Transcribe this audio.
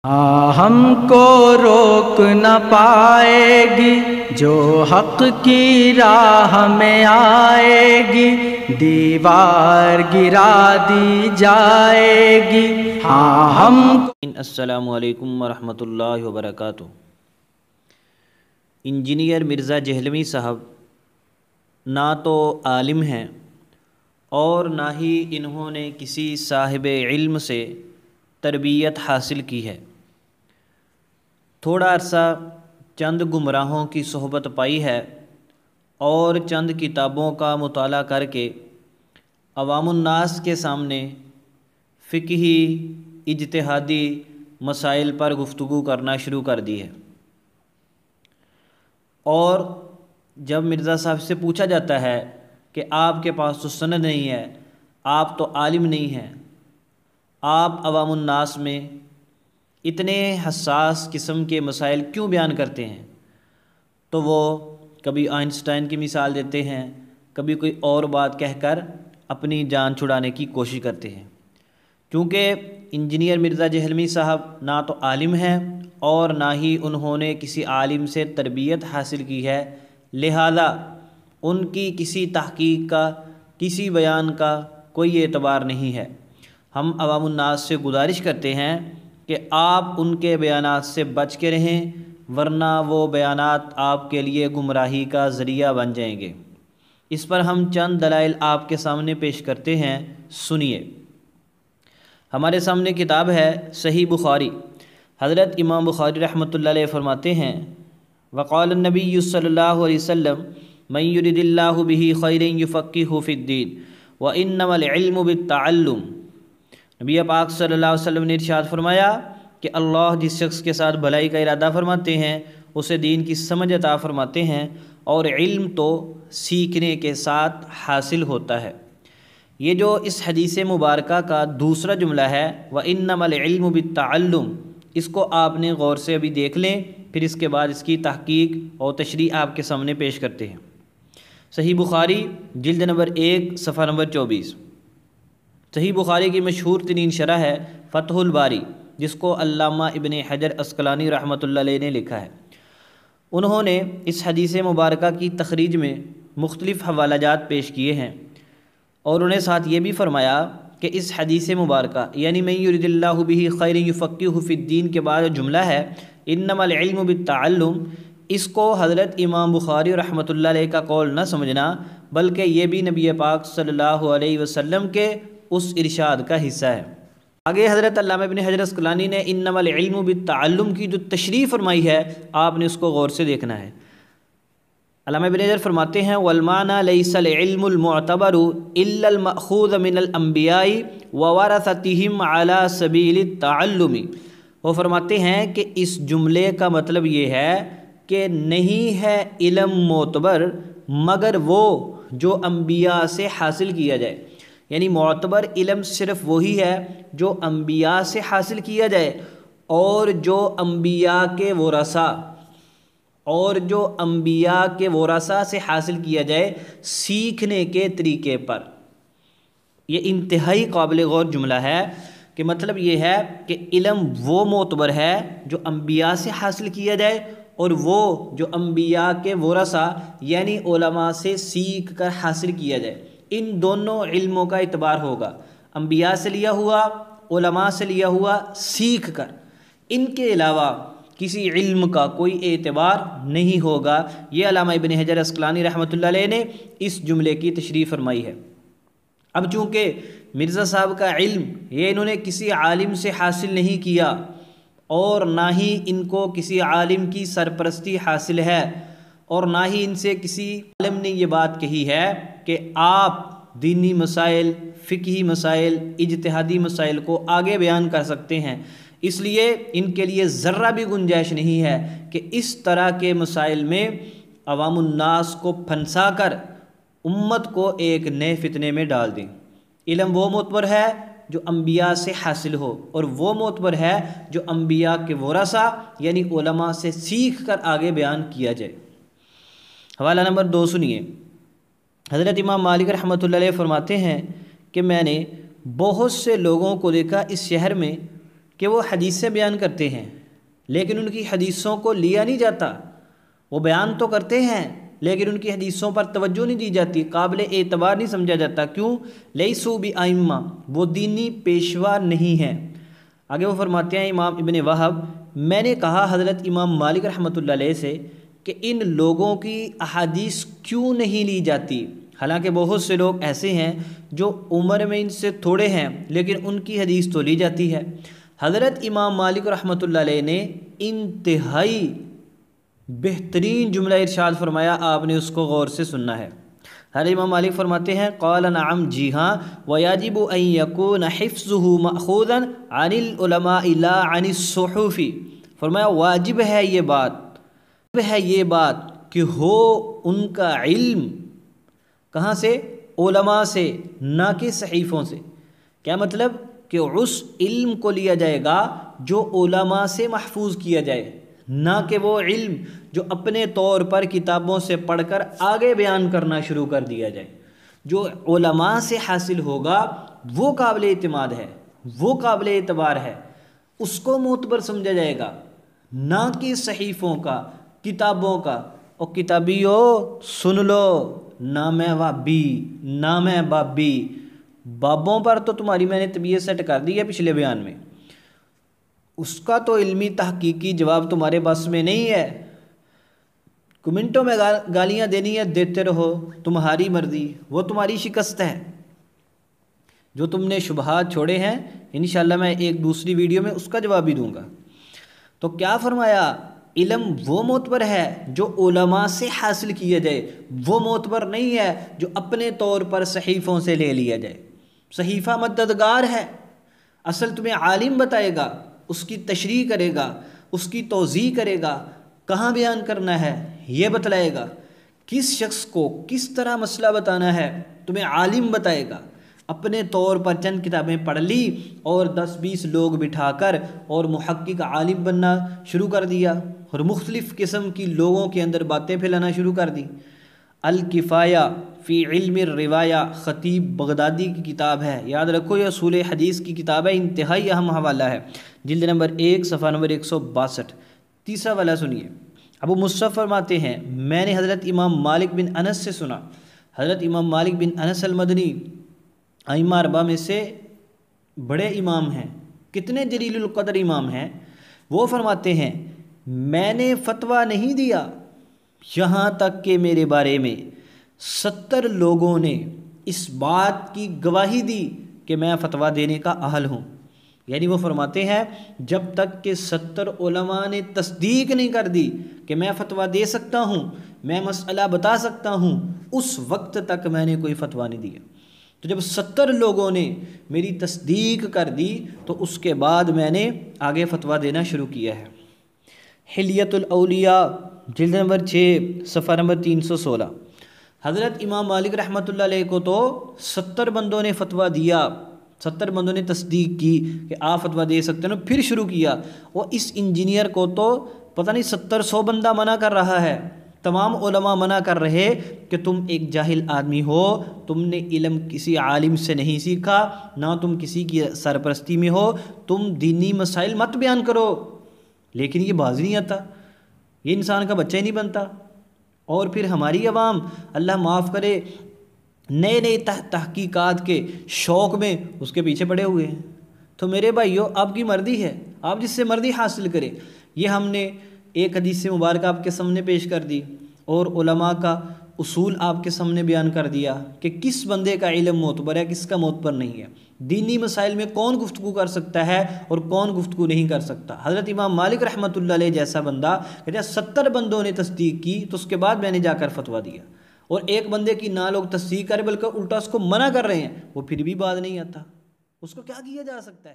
ہم کو روک نہ پائے گی جو حق کی راہ میں آئے گی، دیوار گرا دی جائے گی۔ ہم السلام علیکم ورحمۃ اللہ وبرکاتہ۔ انجینئر مرزا جہلمی صاحب نہ تو عالم ہیں اور نہ ہی انہوں نے کسی صاحب علم سے تربیت حاصل کی ہے۔ تھوڑا عرصہ چند گمراہوں کی صحبت پائی ہے اور چند کتابوں کا مطالعہ کر کے عوام الناس کے سامنے فقہی اجتہادی مسائل پر گفتگو کرنا شروع کر دی ہے۔ اور جب مرزا صاحب سے پوچھا جاتا ہے کہ آپ کے پاس تو سند نہیں ہے، آپ تو عالم نہیں ہیں، آپ عوام الناس میں اتنے حساس قسم کے مسائل کیوں بیان کرتے ہیں، تو وہ کبھی آئنسٹائن کی مثال دیتے ہیں، کبھی کوئی اور بات کہہ کر اپنی جان چھڑانے کی کوشش کرتے ہیں۔ کیونکہ انجینئر مرزا جہلمی صاحب نہ تو عالم ہیں اور نہ ہی انہوں نے کسی عالم سے تربیت حاصل کی ہے، لہذا ان کی کسی تحقیق کا، کسی بیان کا کوئی اعتبار نہیں ہے۔ ہم عوام الناس سے گزارش کرتے ہیں کہ آپ ان کے بیانات سے بچ کے رہیں، ورنہ وہ بیانات آپ کے لیے گمراہی کا ذریعہ بن جائیں گے۔ اس پر ہم چند دلائل آپ کے سامنے پیش کرتے ہیں، سنیے۔ ہمارے سامنے کتاب ہے صحیح بخاری۔ حضرت امام بخاری رحمۃ اللہ علیہ فرماتے ہیں، وقال النبی صلی اللہ علیہ وسلم من یرد اللہ بہ خیرا یفقہہ فی الدین وانما العلم بالتعلم۔ نبی پاک صلی اللہ علیہ وسلم نے ارشاد فرمایا کہ اللہ جس شخص کے ساتھ بھلائی کا ارادہ فرماتے ہیں اسے دین کی سمجھ عطا فرماتے ہیں، اور علم تو سیکھنے کے ساتھ حاصل ہوتا ہے۔ یہ جو اس حدیث مبارکہ کا دوسرا جملہ ہے وَإِنَّمَا الْعِلْمُ بِالتَّعَلُّمِ، اس کو آپ نے غور سے ابھی دیکھ لیں، پھر اس کے بعد اس کی تحقیق اور تشریح آپ کے سامنے پیش کرتے ہیں۔ صحیح بخاری جلد نمبر 1 صفحہ نمبر 24۔ صحیح بخاری کی مشہور ترین شرح ہے فتح الباری، جس کو علامہ ابن حجر عسقلانی رحمۃ اللہ علیہ نے لکھا ہے۔ انہوں نے اس حدیث مبارکہ کی تخریج میں مختلف حوالہ جات پیش کیے ہیں، اور انہیں ساتھ یہ بھی فرمایا کہ اس حدیث مبارکہ یعنی من یرد اللہ بہ خیرا یفقہہ فی الدین کے بعد جملہ ہے انما العلم بالتعلم، اس کو حضرت امام بخاری رحمۃ اللہ علیہ کا قول نہ سمجھنا، بلکہ یہ بھی نبی پاک صلی اللہ علیہ وسلم کے اس ارشاد کا حصہ ہے۔ آگے حضرت علامہ ابن حجر عسقلانی نے انما العلم بالتعلم کی جو تشریح فرمائی ہے، آپ نے اس کو غور سے دیکھنا ہے۔ علامہ ابن حجر فرماتے ہیں والمعنى ليس العلم المعتبر الا المأخوذ من الانبیاء وورثتهم على سبیل التعلم۔ وہ فرماتے ہیں کہ اس جملے کا مطلب یہ ہے کہ نہیں ہے علم معتبر مگر وہ جو انبیاء سے حاصل کیا جائے، یعنی معتبر علم صرف وہی ہے جو انبیاء سے حاصل کیا جائے، اور جو انبیاء کے ورثہ سے حاصل کیا جائے سیکھنے کے طریقے پر۔ یہ انتہائی قابل غور جملہ ہے کہ مطلب یہ ہے کہ علم وہ معتبر ہے جو انبیاء سے حاصل کیا جائے، اور وہ جو انبیاء کے ورثہ یعنی علماء سے سیکھ کر حاصل کیا جائے۔ ان دونوں علموں کا اعتبار ہوگا، انبیاء سے لیا ہوا، علماء سے لیا ہوا سیکھ کر، ان کے علاوہ کسی علم کا کوئی اعتبار نہیں ہوگا۔ یہ علامہ ابن حجر عسقلانی رحمۃ اللہ علیہ نے اس جملے کی تشریح فرمائی ہے۔ اب چونکہ مرزا صاحب کا علم یہ انہوں نے کسی عالم سے حاصل نہیں کیا، اور نہ ہی ان کو کسی عالم کی سرپرستی حاصل ہے، اور نہ ہی ان سے کسی عالم نے یہ بات کہی ہے کہ آپ دینی مسائل، فقہی مسائل، اجتہادی مسائل کو آگے بیان کر سکتے ہیں، اس لیے ان کے لیے ذرہ بھی گنجائش نہیں ہے کہ اس طرح کے مسائل میں عوام الناس کو پھنسا کر امت کو ایک نئے فتنے میں ڈال دیں۔ علم وہ معتبر ہے جو انبیاء سے حاصل ہو، اور وہ معتبر ہے جو انبیاء کے ورثہ یعنی علماء سے سیکھ کر آگے بیان کیا جائے۔ حوالہ نمبر 2 سنیے۔ حضرت امام مالک رحمۃ اللہ علیہ فرماتے ہیں کہ میں نے بہت سے لوگوں کو دیکھا اس شہر میں کہ وہ حدیثیں بیان کرتے ہیں لیکن ان کی حدیثوں کو لیا نہیں جاتا، وہ بیان تو کرتے ہیں لیکن ان کی حدیثوں پر توجہ نہیں دی جاتی، قابل اعتبار نہیں سمجھا جاتا۔ کیوں؟ لیسوا بائمہ، وہ دینی پیشوا نہیں ہیں۔ آگے وہ فرماتے ہیں امام ابن وہب، میں نے کہا حضرت امام مالک رحمۃ اللہ علیہ سے کہ ان لوگوں کی احادیث کیوں نہیں لی جاتی، حالانکہ بہت سے لوگ ایسے ہیں جو عمر میں ان سے تھوڑے ہیں لیکن ان کی حدیث تو لی جاتی ہے۔ حضرت امام مالک رحمۃ اللہ علیہ نے انتہائی بہترین جملہ ارشاد فرمایا، آپ نے اس کو غور سے سننا ہے۔ حضرت امام مالک فرماتے ہیں قال نعم، جی ہاں، وَيَجِبُ أَن يَكُونَ حِفْظُهُ مَأْخُوذًا عَنِ الْعُلَمَاءِ لَا عَنِ الصُّحُفِ، فرمایا واجب ہے یہ بات کہ ہو ان کا علم کہاں سے؟ علماء سے، نہ کہ صحیفوں سے۔ کیا مطلب؟ کہ اس علم کو لیا جائے گا جو علماء سے محفوظ کیا جائے، نہ کہ وہ علم جو اپنے طور پر کتابوں سے پڑھ کر آگے بیان کرنا شروع کر دیا جائے۔ جو علماء سے حاصل ہوگا وہ قابل اعتماد ہے، وہ قابل اعتبار ہے، اس کو معتبر سمجھا جائے گا، نہ کہ صحیفوں کا، کتابوں کا۔ اور کتابیو سن لو، نہ میں وابی نہ میں بابی، بابوں پر تو تمہاری میں نے طبیعت سیٹ کر دی ہے پچھلے بیان میں، اس کا تو علمی تحقیقی جواب تمہارے بس میں نہیں ہے۔ کمنٹوں میں گالیاں دینی ہے دیتے رہو، تمہاری مرضی، وہ تمہاری شکست ہے۔ جو تم نے شبہات چھوڑے ہیں انشاءاللہ میں ایک دوسری ویڈیو میں اس کا جواب بھی دوں گا۔ تو کیا فرمایا؟ علم وہ معتبر ہے جو علماء سے حاصل کیا جائے، وہ معتبر نہیں ہے جو اپنے طور پر صحیفوں سے لے لیا جائے۔ صحیفہ مددگار ہے، اصل تمہیں عالم بتائے گا، اس کی تشریح کرے گا، اس کی توضیح کرے گا، کہاں بیان کرنا ہے یہ بتلائے گا، کس شخص کو کس طرح مسئلہ بتانا ہے تمہیں عالم بتائے گا۔ اپنے طور پر چند کتابیں پڑھ لی اور 10-20 لوگ بٹھا کر اور محقق عالم بننا شروع کر دیا اور مختلف قسم کی لوگوں کے اندر باتیں پھیلانا شروع کر دی۔ الکفایہ فی علم الروایہ خطیب بغدادی کی کتاب ہے، یاد رکھو یہ اصول حدیث کی کتاب ہے، انتہائی اہم حوالہ ہے، جلد نمبر 1 صفحہ نمبر 162۔ تیسرا والا سنیے، ابو مصعب فرماتے ہیں میں نے حضرت امام مالک بن انس سے سنا۔ حضرت امام مالک بن انس المدنی ائمہ اربعہ میں سے بڑے امام ہیں، کتنے جلیل القدر امام ہیں۔ وہ فرماتے ہیں میں نے فتویٰ نہیں دیا یہاں تک کہ میرے بارے میں 70 لوگوں نے اس بات کی گواہی دی کہ میں فتویٰ دینے کا اہل ہوں۔ یعنی وہ فرماتے ہیں جب تک کہ 70 علماء نے تصدیق نہیں کر دی کہ میں فتویٰ دے سکتا ہوں، میں مسئلہ بتا سکتا ہوں، اس وقت تک میں نے کوئی فتویٰ نہیں دیا۔ تو جب 70 لوگوں نے میری تصدیق کر دی تو اس کے بعد میں نے آگے فتویٰ دینا شروع کیا ہے۔ حلیۃ الاولیاء جلد نمبر 6 صفحہ نمبر 316۔ حضرت امام مالک رحمۃ اللہ علیہ کو تو 70 بندوں نے فتویٰ دیا، 70 بندوں نے تصدیق کی کہ آپ فتویٰ دے سکتے ہیں، پھر شروع کیا۔ وہ اس انجینئر کو تو پتہ نہیں 70-100 بندہ منع کر رہا ہے، تمام علماء منع کر رہے کہ تم ایک جاہل آدمی ہو، تم نے علم کسی عالم سے نہیں سیکھا، نہ تم کسی کی سرپرستی میں ہو، تم دینی مسائل مت بیان کرو۔ لیکن یہ باز نہیں آتا، یہ انسان کا بچہ ہی نہیں بنتا۔ اور پھر ہماری عوام اللہ معاف کرے نئے نئے تحقیقات کے شوق میں اس کے پیچھے پڑے ہوئے ہیں۔ تو میرے بھائیو آپ کی مرضی ہے، آپ جس سے مرضی حاصل کرے۔ یہ ہم نے ایک حدیث مبارکہ آپ کے سامنے پیش کر دی اور علماء کا اصول آپ کے سامنے بیان کر دیا کہ کس بندے کا علم معتبر ہے، کس کا معتبر نہیں ہے، دینی مسائل میں کون گفتگو کر سکتا ہے اور کون گفتگو نہیں کر سکتا۔ حضرت امام مالک رحمۃ اللہ علیہ جیسا بندہ کہتے ہیں 70 بندوں نے تصدیق کی تو اس کے بعد میں نے جا کر فتویٰ دیا، اور ایک بندے کی نہ لوگ تصدیق کرے بلکہ الٹا اس کو منع کر رہے ہیں، وہ پھر بھی بات نہیں آتا، اس کو کیا کیا جا سکتا ہے؟